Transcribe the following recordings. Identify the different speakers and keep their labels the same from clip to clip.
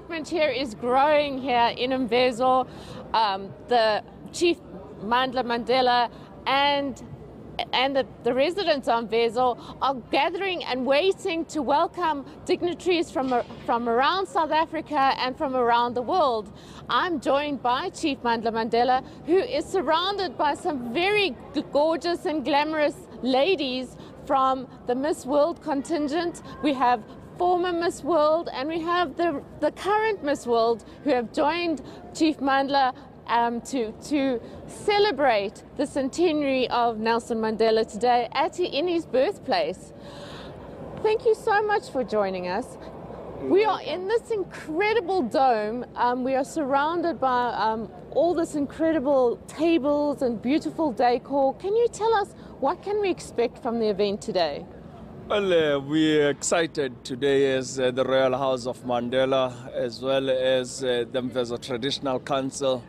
Speaker 1: excitement here is growing here in Mvezo. The Chief Mandla Mandela and the residents of Mvezo are gathering and waiting to welcome dignitaries from around South Africa and from around the world. I'm joined by Chief Mandla Mandela, who is surrounded by some very gorgeous and glamorous ladies from the Miss World contingent. We have former Miss World and we have the current Miss World who have joined Chief Mandla to celebrate the centenary of Nelson Mandela today in his birthplace. Thank you so much for joining us. We are in this incredible dome. We are surrounded by all this incredible tables and beautiful decor. Can you tell us what can we expect from the event today?
Speaker 2: Well, we're excited today as the Royal House of Mandela, as well as the Mvezo Traditional Council,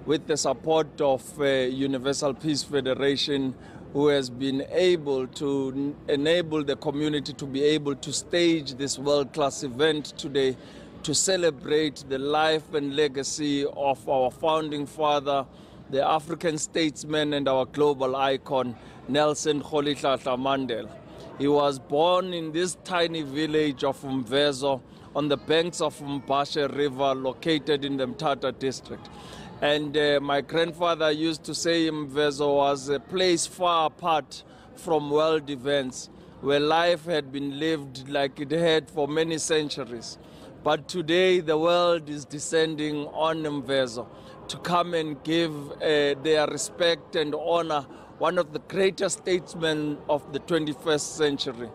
Speaker 2: with the support of Universal Peace Federation, who has been able to enable the community to be able to stage this world-class event today to celebrate the life and legacy of our founding father, the African statesman and our global icon, Nelson Mandela. He was born in this tiny village of Mvezo on the banks of Mbashe River, located in the Mthatha district. And my grandfather used to say Mvezo was a place far apart from world events, where life had been lived like it had for many centuries. But today the world is descending on Mvezo to come and give their respect and honor one of the greatest statesmen of the 21st century.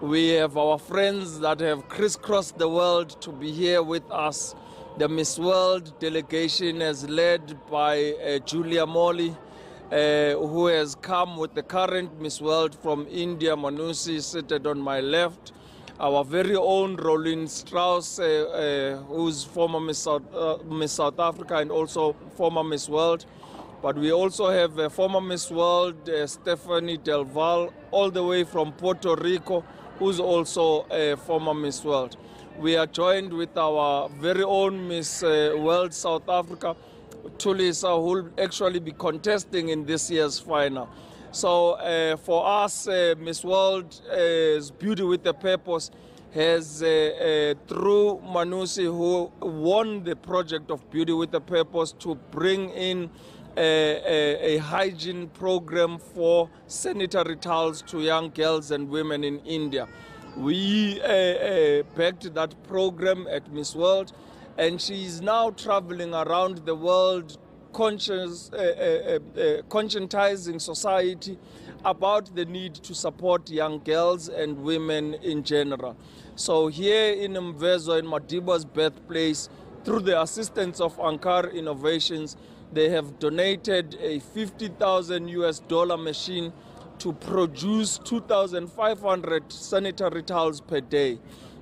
Speaker 2: We have our friends that have crisscrossed the world to be here with us. The Miss World delegation is led by Julia Molly, who has come with the current Miss World from India, Manusi, seated on my left. Our very own Rolene Strauss, who's former Miss South Africa and also former Miss World. But we also have a former Miss World, Stephanie Del Val, all the way from Puerto Rico, who's also a former Miss World. We are joined with our very own Miss World South Africa, Tulisa, who will actually be contesting in this year's final. So for us, Miss World's Beauty with a Purpose has, through Manusi, who won the project of Beauty with a Purpose, to bring in a hygiene program for sanitary towels to young girls and women in India. We backed that program at Miss World, and she is now traveling around the world conscientizing society about the need to support young girls and women in general. So here in Mvezo, in Madiba's birthplace, through the assistance of eNCA Innovations, they have donated a $50,000 US machine to produce 2,500 sanitary towels per day.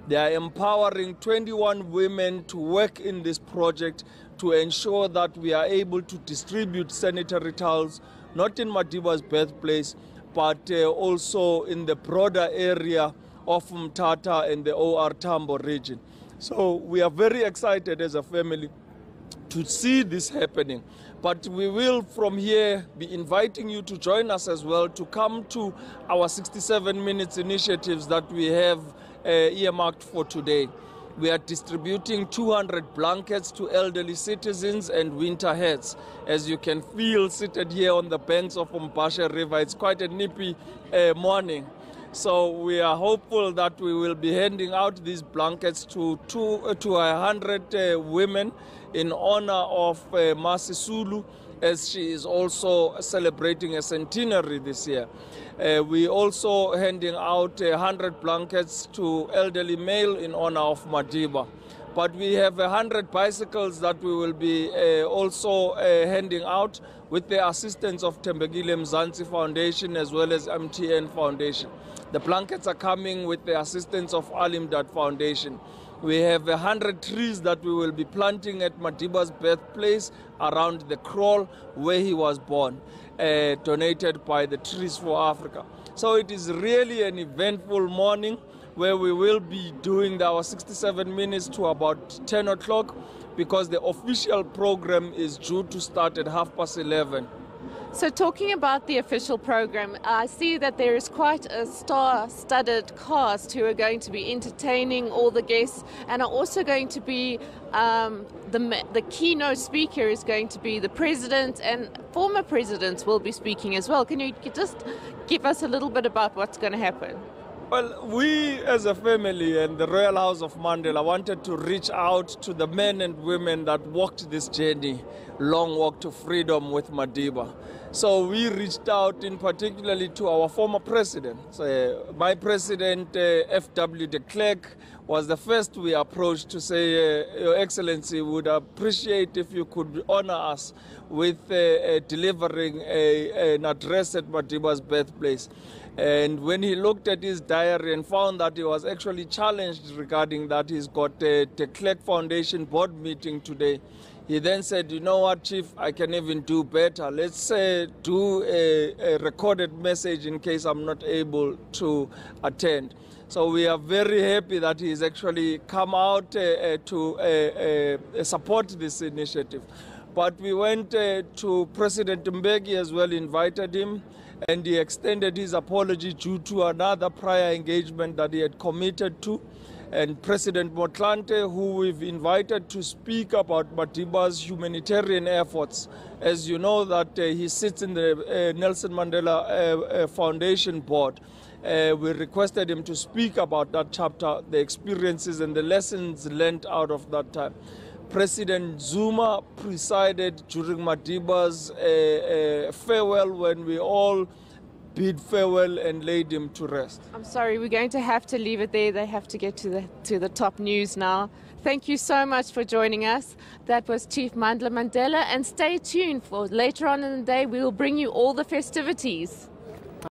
Speaker 2: They are empowering 21 women to work in this project to ensure that we are able to distribute sanitary towels, not in Madiba's birthplace, but also in the broader area of Mthatha and the OR Tambo region. So we are very excited as a family to see this happening. But we will from here be inviting you to join us as well, to come to our 67 minutes initiatives that we have earmarked for today. We are distributing 200 blankets to elderly citizens and winter hats. As you can feel seated here on the banks of Mbashe River, it's quite a nippy morning. So we are hopeful that we will be handing out these blankets to 100 women in honor of Masi Sulu, as she is also celebrating a centenary this year. We also handing out 100 blankets to elderly male in honor of Madiba. But we have 100 bicycles that we will be also handing out with the assistance of Tembegile Mzansi Foundation as well as MTN Foundation. The blankets are coming with the assistance of Alimdad Foundation. We have 100 trees that we will be planting at Madiba's birthplace around the kraal where he was born, donated by the Trees for Africa. So it is really an eventful morning. where we will be doing our 67 minutes to about 10 o'clock, because the official program is due to start at 11:30.
Speaker 1: So talking about the official program, I see that there is quite a star-studded cast who are going to be entertaining all the guests, and are also going to be the keynote speaker is going to be the president, and former presidents will be speaking as well. Can you just give us a little bit about what's going to happen?
Speaker 2: Well, we as a family and the Royal House of Mandela wanted to reach out to the men and women that walked this journey, long walk to freedom with Madiba. So we reached out in particularly to our former president. So, my president, F.W. de Klerk, was the first we approached to say, Your Excellency, would appreciate if you could honor us with delivering an address at Madiba's birthplace. And when he looked at his diary and found that he was actually challenged regarding that, he's got a de Klerk Foundation board meeting today. He then said, you know what, Chief, I can even do better. Let's do a recorded message in case I'm not able to attend. So we are very happy that he's actually come out to support this initiative. But we went to President Mbeki as well, invited him, and he extended his apology due to another prior engagement that he had committed to. And President Motlanthe, who we've invited to speak about Madiba's humanitarian efforts. As you know, that he sits in the Nelson Mandela Foundation board. We requested him to speak about that chapter, the experiences and the lessons learned out of that time. President Zuma presided during Madiba's farewell, when we all bid farewell and laid him to rest.
Speaker 1: I'm sorry, we're going to have to leave it there. They have to get to the top news now. Thank you so much for joining us. That was Chief Mandla Mandela, and stay tuned for later on in the day. We will bring you all the festivities.